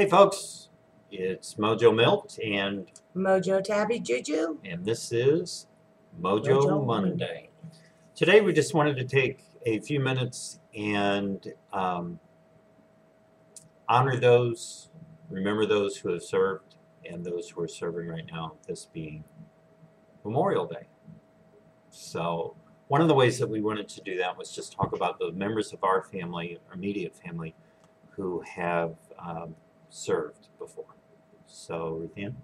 Hey folks, it's Mojo Milt Mojo Tabby Juju. and this is Mojo Mojo Monday. Today we just wanted to take a few minutes and honor those, remember those who have served and those who are serving right now, this being Memorial Day. So one of the ways that we wanted to do that was just talk about the members of our family, our immediate family, who have served before. So, Ruthann?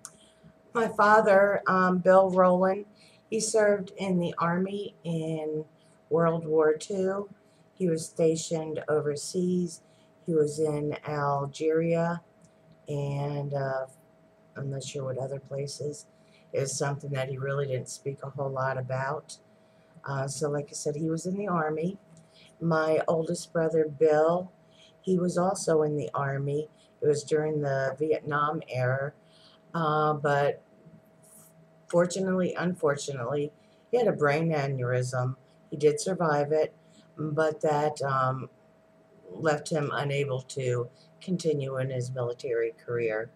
My father, Bill Rowland, he served in the Army in World War II. He was stationed overseas. He was in Algeria and I'm not sure what other places. It was something that he really didn't speak a whole lot about. So, like I said, he was in the Army. My oldest brother, Bill, he was also in the Army. It was during the Vietnam era. But fortunately, unfortunately, he had a brain aneurysm. He did survive it, but that left him unable to continue in his military career.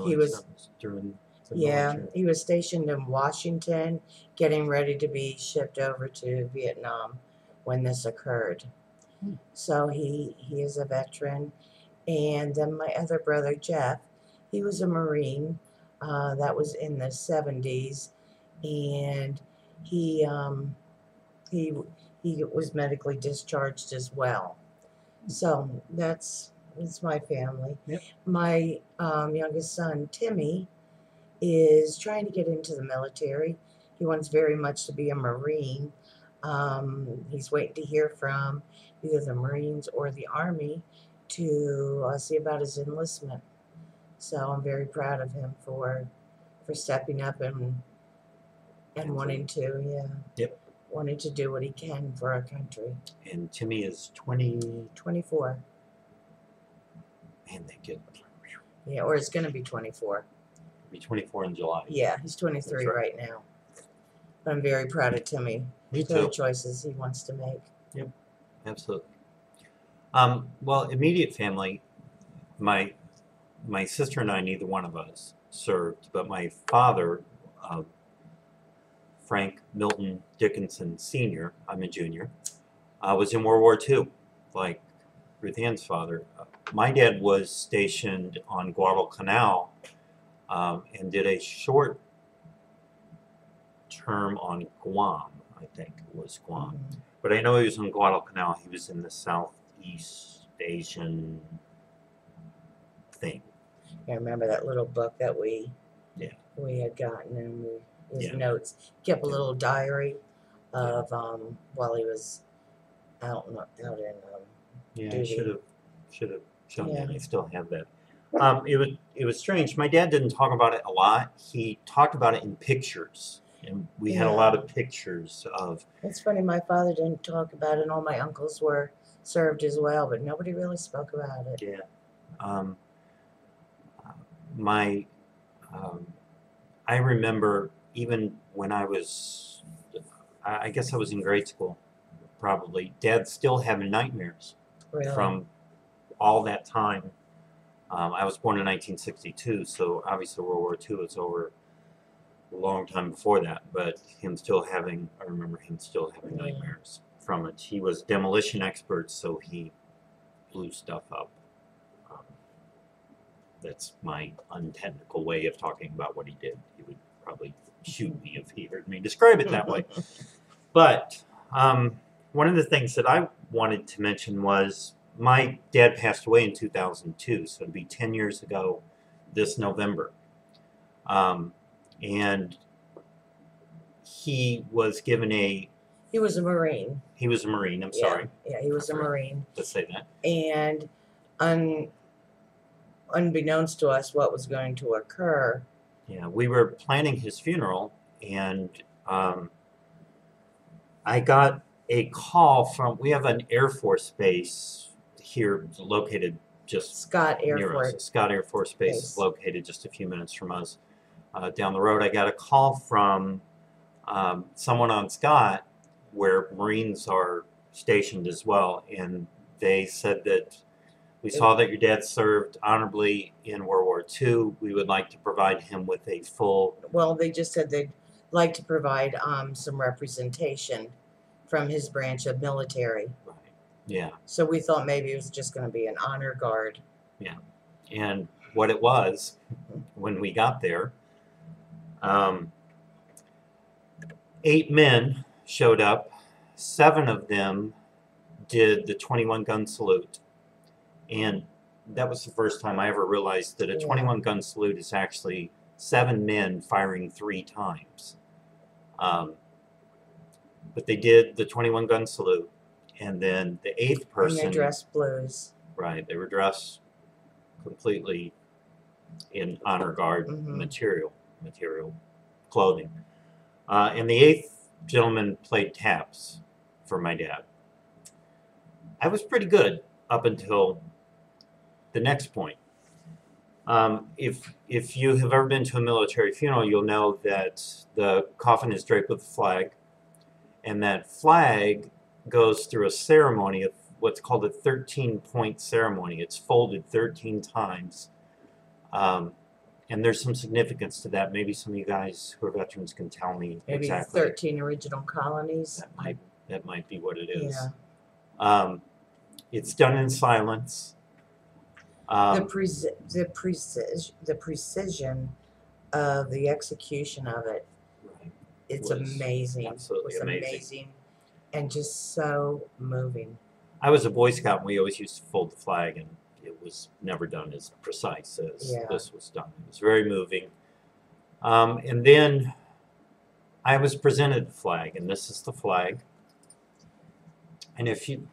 He was during the Yeah, military. he was stationed in Washington, getting ready to be shipped over to Vietnam when this occurred. So he is a veteran. And then my other brother, Jeff, he was a Marine. That was in the 70s. And he, um, he, he was medically discharged as well. So that's my family. Yep. My youngest son, Timmy, is trying to get into the military. He wants very much to be a Marine. He's waiting to hear from either the Marines or the Army to see about his enlistment. So I'm very proud of him for stepping up and wanting to, Yep. wanting to do what he can for our country. And Timmy is 20. 24. Man, they get. Yeah, or it's going to be 24. Be 24 in July. Yeah, he's 23 right now. But I'm very proud of Timmy. Me For the too. choices he wants to make. Yep, absolutely. Well, immediate family, my sister and I, neither one of us served, but my father, Frank Milton Dickinson Sr., I'm a junior, was in World War II, like Ruth-Ann's father. My dad was stationed on Guadalcanal and did a short term on Guam, I think it was Guam. Mhm. But I know he was on Guadalcanal. He was in the Southeast Asian thing. I remember that little book that we had gotten, and his notes. Kept a little diary of while he was out in Yeah, I duty. should have shown Yeah. that. I still have that. It was strange. My dad didn't talk about it a lot. He talked about it in pictures, and we had a lot of pictures of. It's funny. My father didn't talk about it, and all my uncles were served as well, but nobody really spoke about it. Yeah. I remember even when I guess I was in grade school, probably. Dad still having nightmares from all that time. I was born in 1962, so obviously World War II was over a long time before that. But I remember him still having nightmares from it. He was demolition expert, so he blew stuff up. That's my untechnical way of talking about what he did. He would probably shoot me if he heard me describe it that way. But one of the things that I wanted to mention was my dad passed away in 2002, so it'd be 10 years ago this November. And he was given He was a Marine. He was a Marine, I'm sorry. Yeah, he was a Marine. Let's say that. And unbeknownst to us what was going to occur. Yeah, we were planning his funeral, and I got a call from, we have an Air Force base here located just Scott Air near Force. us. Scott Air Force Base is located just a few minutes from us down the road. I got a call from someone on Scott where Marines are stationed as well, and they said that We saw that your dad served honorably in World War II. We would like to provide him with a full... Well, they just said they'd like to provide some representation from his branch of military. Right. Yeah. So we thought maybe it was just going to be an honor guard. Yeah. And what it was, when we got there, 8 men showed up. 7 of them did the 21 gun salute. And that was the first time I ever realized that a 21 gun salute is actually 7 men firing 3 times. But they did the 21 gun salute. And then the 8th person... And they dressed blues. Right. They were dressed completely in honor guard material clothing. And the 8th gentleman played taps for my dad. I was pretty good up until the next point. If you have ever been to a military funeral, you'll know that the coffin is draped with a flag, and that flag goes through a ceremony of what's called a 13-point ceremony. It's folded 13 times. And there's some significance to that. Maybe some of you guys who are veterans can tell me maybe exactly. 13 original colonies. That might be what it is. Yeah. It's done in silence. The precision of the execution of it, Right. It's amazing. Absolutely amazing. And just so moving. I was a Boy Scout, and we always used to fold the flag, and it was never done as precise as this was done. It was very moving. And then I was presented the flag, and this is the flag. And if you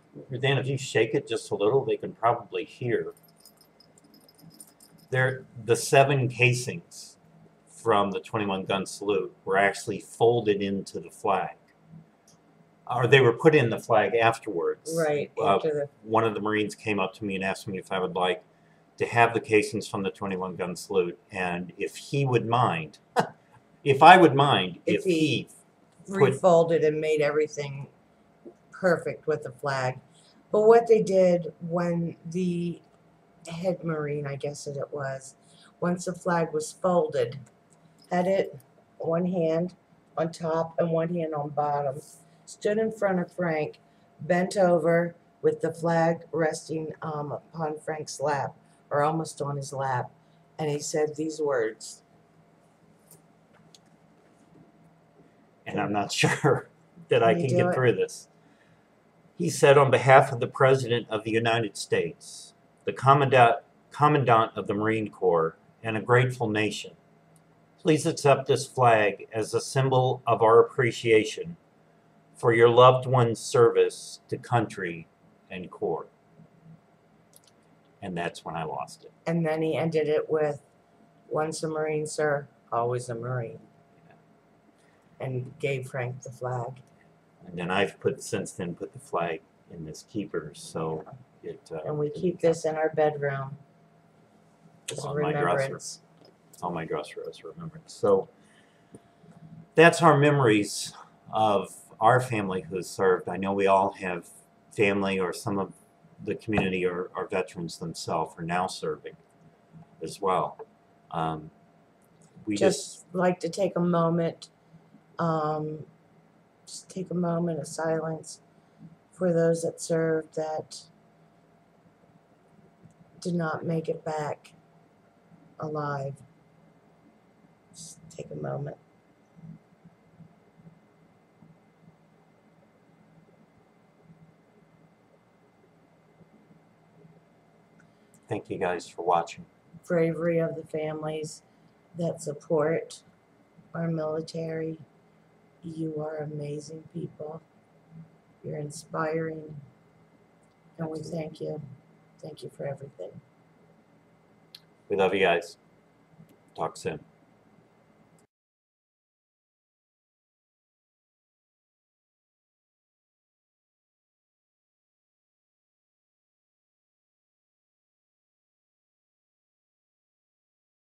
shake it just a little, they can probably hear. The 7 casings from the 21 gun salute were actually folded into the flag. Or they were put in the flag afterwards. Right. One of the Marines came up to me and asked me if I would like to have the casings from the 21 gun salute, and if he would mind, if I would mind, if he refolded and made everything perfect with the flag. But what they did when the head Marine, I guess it was, once the flag was folded, had it one hand on top and one hand on bottom, stood in front of Frank, bent over with the flag resting upon Frank's lap, or almost on his lap, and he said these words. And I'm not sure that I can get through this. He said, on behalf of the President of the United States, the Commandant of the Marine Corps, and a grateful nation, please accept this flag as a symbol of our appreciation for your loved one's service to country and Corps. And that's when I lost it. And then he ended it with, once a Marine, sir, always a Marine. Yeah. And gave Frank the flag. And then I've since then put the flag in this keeper, so it... and we keep this in our bedroom as a remembrance. On my dresser as a remembrance. So that's our memories of our family who served. I know we all have family, or some of the community or our veterans themselves are now serving as well. We just like to take a moment, just take a moment of silence for those that served that did not make it back alive. Just take a moment. Thank you guys for watching. Bravery of the families that support our military. You are amazing people. You're inspiring. And we thank you. Thank you for everything. We love you guys. Talk soon.